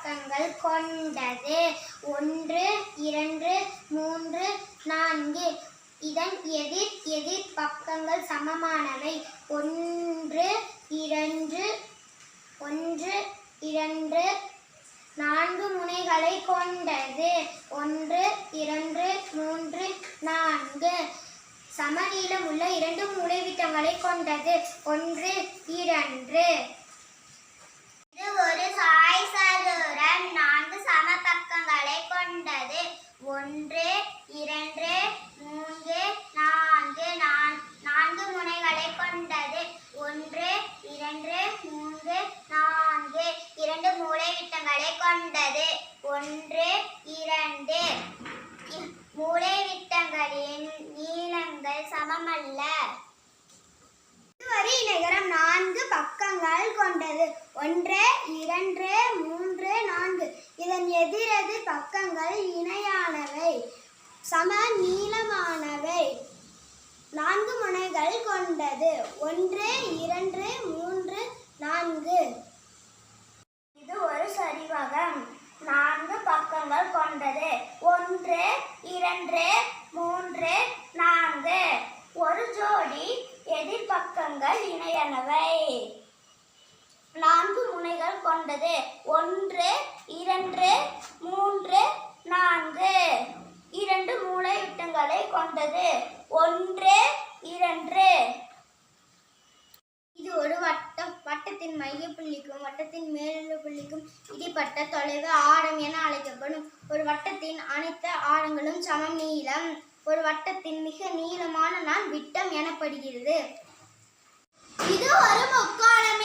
பக்கங்கள் கொண்டது. 1 2 3 4. இதன் எதிர் பக்கங்கள் சமமானவை. 1 2 4 முனைகளை கொண்டது. 1 2 3 4. சமநீளம் உள்ள 2 மூலைவிட்டங்களை கொண்டது. 1 2. இது ஒரு சாய்சதுரம் 4 சமபக்கங்களை கொண்டது. 1 2 3 4. 4 முனைகளை கொண்டது. 1 2 3 4. 2 மூலைவிட்டங்களை கொண்டது. 1 2. மூலைவிட்டங்களின் நீளங்கள் சமமல்ல. ஒரு இணைகரம் 4 பக்கங்கள் கொண்டது. 1 2 3 4. இதன் எதிரெதிர் பக்கங்கள் இணையானவை, சம நீளமானவை. 4 முனைகள் கொண்டது. 1 2 3 4. இது ஒரு சரிவகம் 4 பக்கங்கள் கொண்டது. 1 2 3 4. ஒரு ஜோடி எதிர்பக்கங்கள் இணையானவை, 4 முனைகள் கொண்டது. 1 2 3 4. 2 மூலைவிட்டங்களை கொண்டது. 1 2. இது ஒரு வட்டம். வட்டத்தின் மைய புள்ளிக்கும் வட்டத்தின் மேலுள்ள புள்ளிக்கும் இடைப்பட்ட தொலைவு ஆரம் என அழைக்கப்படும். ஒரு வட்டத்தின் அனைத்து ஆரங்களும் சமம் நீளம். ஒரு வட்டத்தின் மிக நீளமான நாள் விட்டம் எனப்படுகிறது. இது ஒரு முக்கோணம்.